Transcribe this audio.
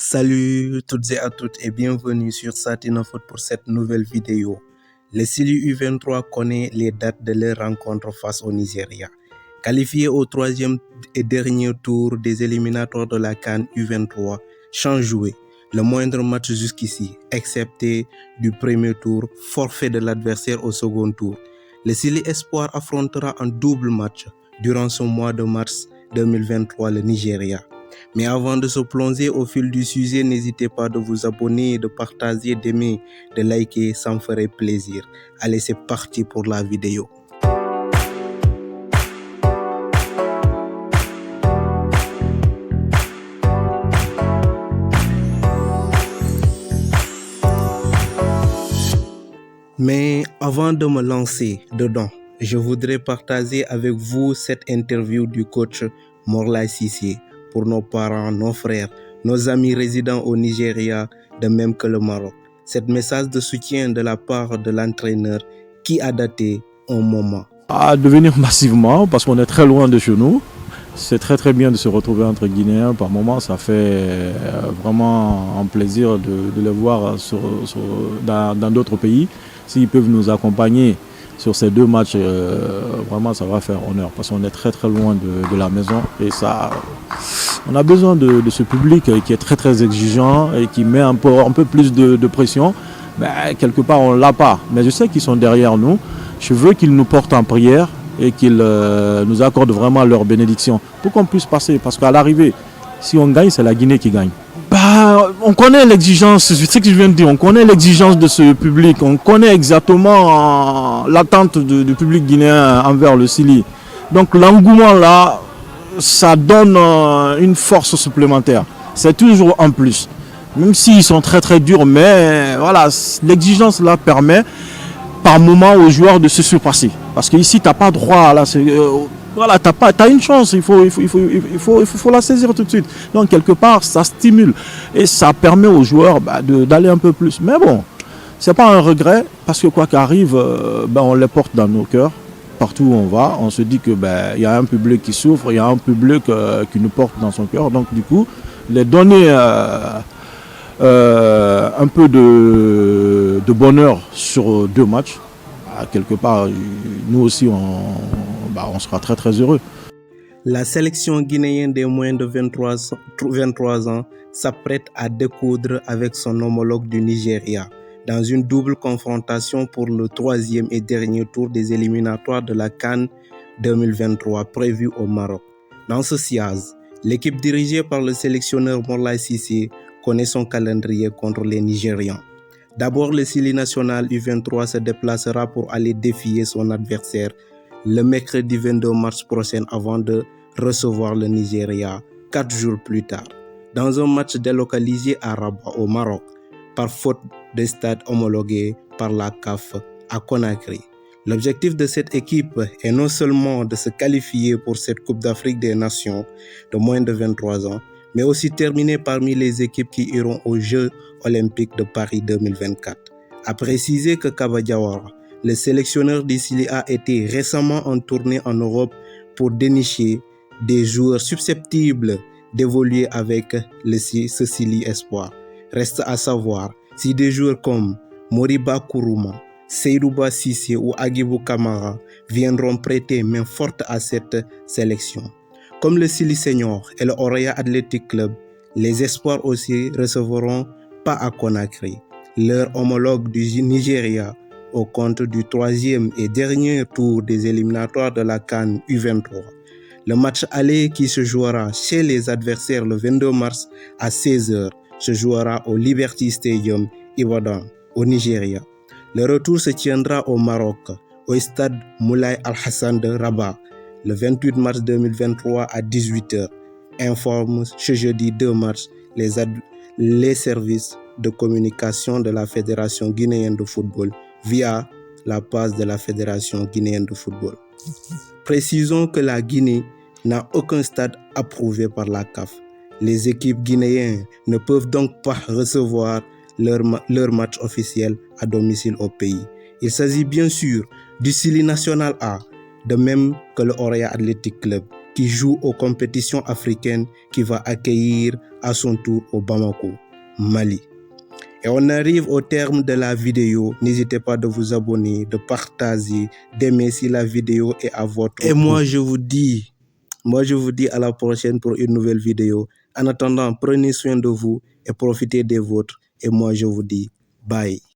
Salut toutes et à toutes et bienvenue sur Satina Foot pour cette nouvelle vidéo. Le Sili U23 connaît les dates de leur rencontre face au Nigeria. Qualifié au troisième et dernier tour des éliminatoires de la CAN U23, sans jouer le moindre match jusqu'ici, excepté du premier tour, forfait de l'adversaire au second tour. Le Sili Espoir affrontera un double match durant ce mois de mars 2023 le Nigeria. Mais avant de se plonger au fil du sujet, n'hésitez pas de vous abonner, de partager, d'aimer, de liker, ça me ferait plaisir. Allez, c'est parti pour la vidéo. Mais avant de me lancer dedans, je voudrais partager avec vous cette interview du coach Morlaye Cissé pour nos parents, nos frères, nos amis résidant au Nigeria, de même que le Maroc. Cet message de soutien de la part de l'entraîneur qui a daté un moment. À devenir massivement, parce qu'on est très loin de chez nous. C'est très bien de se retrouver entre Guinéens. Par moments, ça fait vraiment un plaisir de les voir dans d'autres pays. S'ils peuvent nous accompagner sur ces deux matchs, vraiment ça va faire honneur parce qu'on est très loin de la maison et ça, on a besoin de ce public qui est très exigeant et qui met un peu plus de pression. Mais quelque part on l'a pas, mais je sais qu'ils sont derrière nous. Je veux qu'ils nous portent en prière et qu'ils nous accordent vraiment leur bénédiction pour qu'on puisse passer, parce qu'à l'arrivée, si on gagne, c'est la Guinée qui gagne. On connaît l'exigence, c'est ce que je viens de dire, on connaît l'exigence de ce public, on connaît exactement l'attente du public guinéen envers le Sili. Donc l'engouement là, ça donne une force supplémentaire. C'est toujours en plus. Même s'ils sont très durs, mais voilà, l'exigence là permet par moment aux joueurs de se surpasser. Parce qu'ici, tu n'as pas droit là, voilà, t'as une chance, il faut la saisir tout de suite. Donc quelque part, ça stimule et ça permet aux joueurs d'aller un peu plus. Mais bon, c'est pas un regret parce que quoi qu'arrive, on les porte dans nos cœurs. Partout où on va, on se dit que y a un public qui souffre, il y a un public qui nous porte dans son cœur. Donc du coup, les donner un peu de bonheur sur deux matchs, quelque part, nous aussi, on sera très heureux. La sélection guinéenne des moins de 23 ans s'apprête à découdre avec son homologue du Nigeria dans une double confrontation pour le troisième et dernier tour des éliminatoires de la CAN 2023 prévue au Maroc. Dans ce siège, l'équipe dirigée par le sélectionneur Morlaye Cissé connaît son calendrier contre les Nigérians. D'abord, le Sili national U23 se déplacera pour aller défier son adversaire le mercredi 22 mars prochain avant de recevoir le Nigeria 4 jours plus tard, dans un match délocalisé à Rabat au Maroc, par faute de stade homologué par la CAF à Conakry. L'objectif de cette équipe est non seulement de se qualifier pour cette Coupe d'Afrique des Nations de moins de 23 ans, mais aussi terminer parmi les équipes qui iront aux Jeux olympiques de Paris 2024. A préciser que Kaba Diawara, le sélectionneur du Sili, a été récemment en tournée en Europe pour dénicher des joueurs susceptibles d'évoluer avec ce Sili Espoir. Reste à savoir si des joueurs comme Moriba Kourouma, Seydouba Cissé ou Agibou Kamara viendront prêter main forte à cette sélection. Comme le Sili Senior et le Oraya Athletic Club, les espoirs aussi recevront pas à Conakry leur homologue du Nigeria au compte du troisième et dernier tour des éliminatoires de la CAN U23. Le match aller qui se jouera chez les adversaires le 22 mars à 16h se jouera au Liberty Stadium Ibadan au Nigeria. Le retour se tiendra au Maroc, au stade Moulay Al-Hassan de Rabat, le 28 mars 2023 à 18h, informe ce jeudi 2 mars les services de communication de la Fédération guinéenne de football via la page de la Fédération guinéenne de football. Précisons que la Guinée n'a aucun stade approuvé par la CAF. Les équipes guinéennes ne peuvent donc pas recevoir leur match officiel à domicile au pays. Il s'agit bien sûr du Sili National A, de même que le Oraya Athletic Club, qui joue aux compétitions africaines, qui va accueillir à son tour au Bamako, Mali. Et on arrive au terme de la vidéo. N'hésitez pas de vous abonner, de partager, d'aimer si la vidéo est à votre goût. Et moi je vous dis à la prochaine pour une nouvelle vidéo. En attendant, prenez soin de vous et profitez des vôtres. Et moi je vous dis bye.